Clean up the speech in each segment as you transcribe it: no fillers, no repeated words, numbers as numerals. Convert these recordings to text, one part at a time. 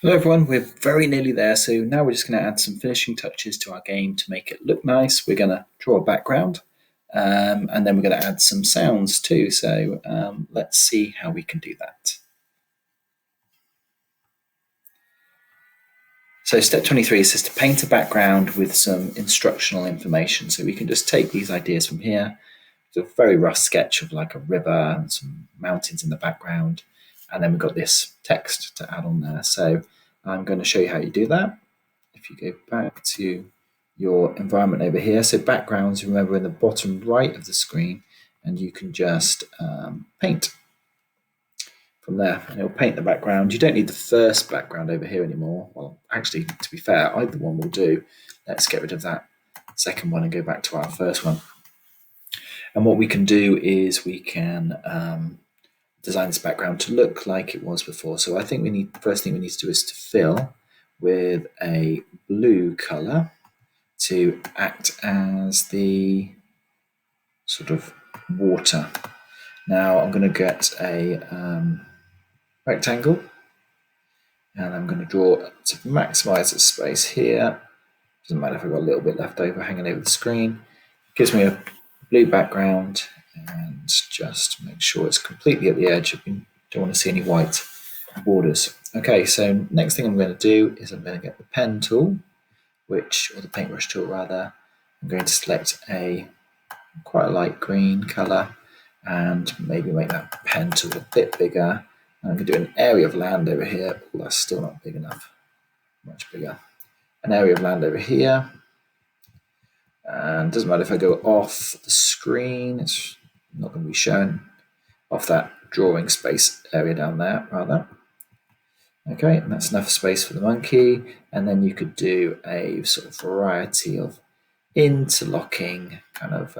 Hello everyone, we're very nearly there, so now we're just going to add some finishing touches to our game to make it look nice. We're going to draw a background and then we're going to add some sounds too, so let's see how we can do that. So step 23 says to paint a background with some instructional information, so we can just take these ideas from here. It's a very rough sketch of like a river and some mountains in the background, and then we've got this text to add on there. So I'm going to show you how you do that. If you go back to your environment over here, so backgrounds, remember, in the bottom right of the screen, and you can just paint from there, and it'll paint the background. You don't need the first background over here anymore. Well, actually, to be fair, either one will do. Let's get rid of that second one and go back to our first one. And what we can do is we can design this background to look like it was before. So I think first thing we need to do is to fill with a blue color to act as the sort of water. Now I'm going to get a rectangle, and I'm going to draw to maximize the space here. Doesn't matter if I've got a little bit left over hanging over the screen. It gives me a blue background, and just make sure it's completely at the edge. I don't want to see any white borders. Okay, so next thing I'm going to do is I'm going to get the pen tool, or the paintbrush tool rather. I'm going to select quite a light green color and maybe make that pen tool a bit bigger. And I'm going to do an area of land over here. Oh, that's still not big enough. Much bigger. An area of land over here. And it doesn't matter if I go off the screen, it's not going to be shown. Off that drawing space area down there, rather. Okay, and that's enough space for the monkey. And then you could do a sort of variety of interlocking kind of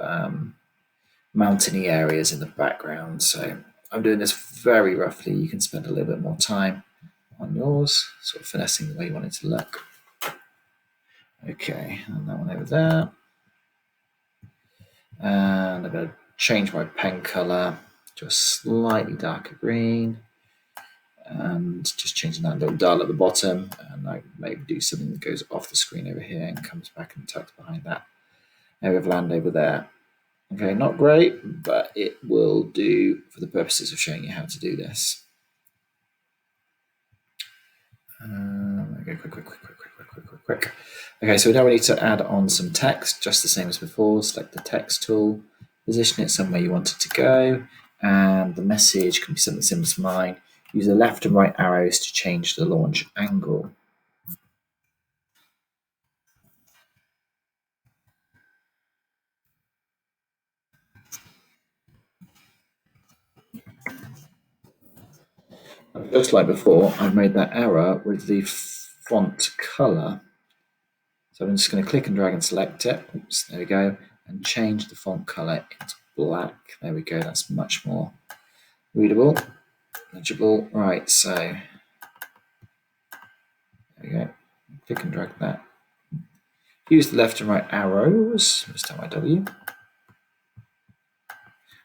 mountainy areas in the background. So I'm doing this very roughly. You can spend a little bit more time on yours, sort of finessing the way you want it to look. Okay, and that one over there. And I'm going to change my pen color to a slightly darker green, and just changing that little dial at the bottom, and I maybe do something that goes off the screen over here and comes back and tucks behind that area of land over there. Okay, not great, but it will do for the purposes of showing you how to do this. Okay, quick. Okay, so now we need to add on some text, just the same as before. Select the text tool, position it somewhere you want it to go, and the message can be something similar to mine. Use the left and right arrows to change the launch angle. Just like before, I've made that error with the font color. So I'm just going to click and drag and select it. Oops, there we go. And change the font color into black. There we go. That's much more readable, legible. Right, so there we go. Click and drag that. Use the left and right arrows. This time my W.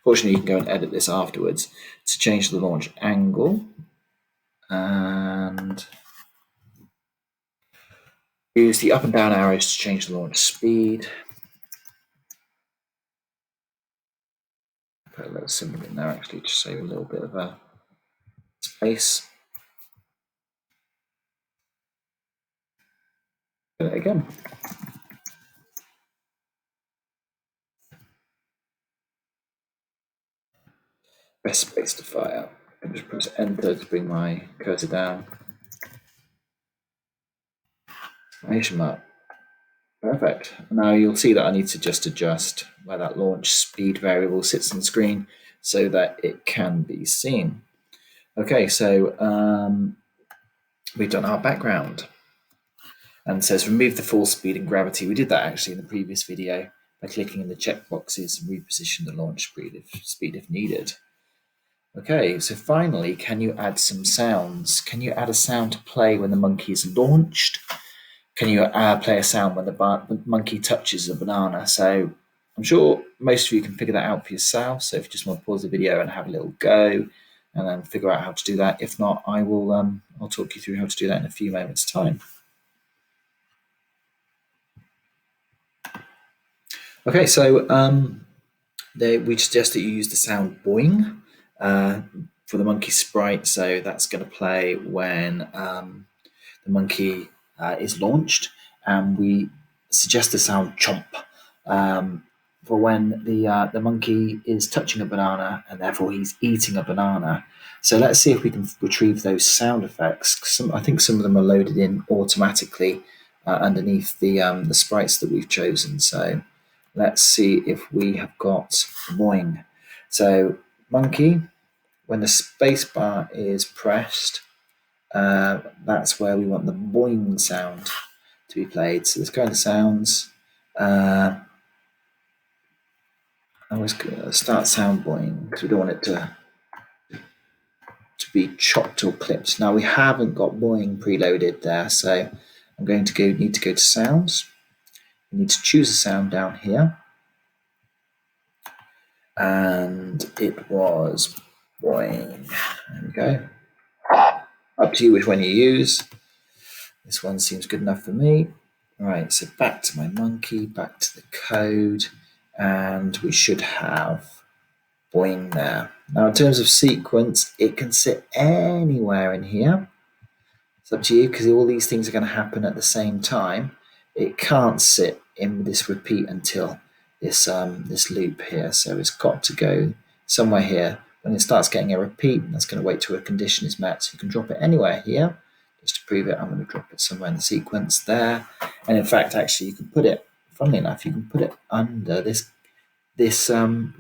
Fortunately, you can go and edit this afterwards to change the launch angle. And use the up and down arrows to change the launch speed. Put a little symbol in there actually to save a little bit of a space. Do it again. Press space to fire. And just press enter to bring my cursor down. Exclamation mark. Perfect. Now you'll see that I need to just adjust where that launch speed variable sits on the screen so that it can be seen. Okay, so we've done our background. And it says remove the full speed and gravity. We did that actually in the previous video by clicking in the checkboxes and reposition the launch speed if needed. Okay, so finally, can you add some sounds? Can you add a sound to play when the monkey is launched? Can you play a sound when the monkey touches a banana? So I'm sure most of you can figure that out for yourself. So if you just want to pause the video and have a little go, and then figure out how to do that. If not, I'll talk you through how to do that in a few moments' time. Okay, so we suggest that you use the sound boing for the monkey sprite. So that's going to play when the monkey is launched, and we suggest the sound chomp for when the monkey is touching a banana and therefore he's eating a banana. So let's see if we can retrieve those sound effects. I think some of them are loaded in automatically underneath the sprites that we've chosen. So let's see if we have got boing. So monkey, when the space bar is pressed, that's where we want the boing sound to be played. So let's go into sounds. I always start sound boing because we don't want it to be chopped or clipped. Now we haven't got boing preloaded there, so I'm going to need to go to sounds. We need to choose a sound down here, and it was boing. There we go. Up to you which one you use. This one seems good enough for me. Right, so back to my monkey, back to the code, and we should have boing there. Now, in terms of sequence, it can sit anywhere in here. It's up to you because all these things are going to happen at the same time. It can't sit in this repeat until this loop here. So it's got to go somewhere here. When it starts getting a repeat, that's going to wait till a condition is met. So you can drop it anywhere here. Just to prove it, I'm going to drop it somewhere in the sequence there. And in fact, actually, you can put it, funnily enough, you can put it under this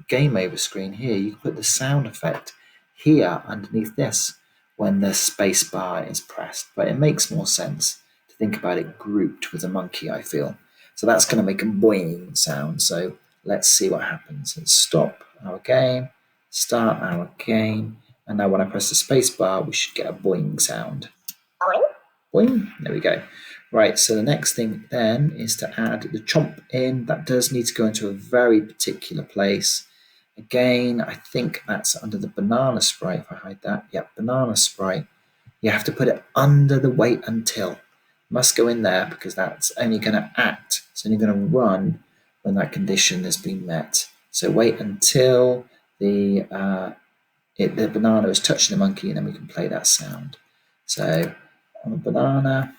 game over screen here. You can put the sound effect here underneath this when the space bar is pressed. But it makes more sense to think about it grouped with a monkey, I feel. So that's going to make a boing sound. So let's see what happens. Let's stop our game, start our game, and now when I press the space bar, we should get a boing sound. Boing. There we go. Right, so the next thing then is to add the chomp in. That does need to go into a very particular place. Again, I think that's under the banana sprite. If I hide that, yep, banana sprite. You have to put it under the wait until. Must go in there because that's only going to act. It's only going to run when that condition has been met. So wait until the banana is touching the monkey, and then we can play that sound. So on the banana,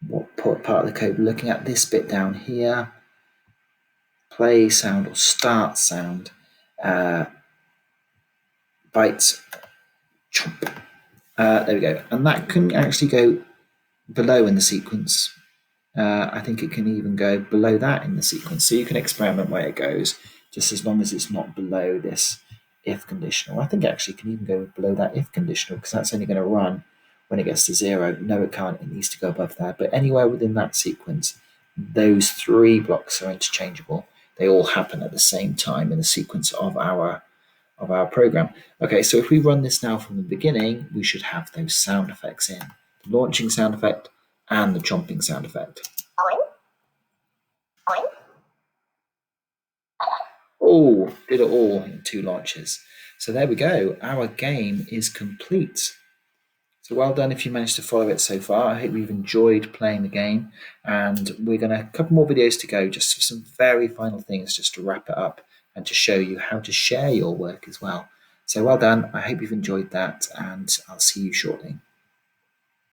what part of the code we're looking at? This bit down here. Play sound or start sound. Bite. Chomp. There we go. And that can actually go below in the sequence. I think it can even go below that in the sequence. So you can experiment where it goes, just as long as it's not below this if conditional. I think actually it can even go below that if conditional because that's only going to run when it gets to 0. No, it can't. It needs to go above that. But anywhere within that sequence, those 3 blocks are interchangeable. They all happen at the same time in the sequence of our program. Okay, so if we run this now from the beginning, we should have those sound effects in. The launching sound effect and the chomping sound effect. Oh, did it all in 2 launches. So there we go. Our game is complete. So well done if you managed to follow it so far. I hope you've enjoyed playing the game. And we're going to a couple more videos to go, just for some very final things, just to wrap it up and to show you how to share your work as well. So well done. I hope you've enjoyed that, and I'll see you shortly.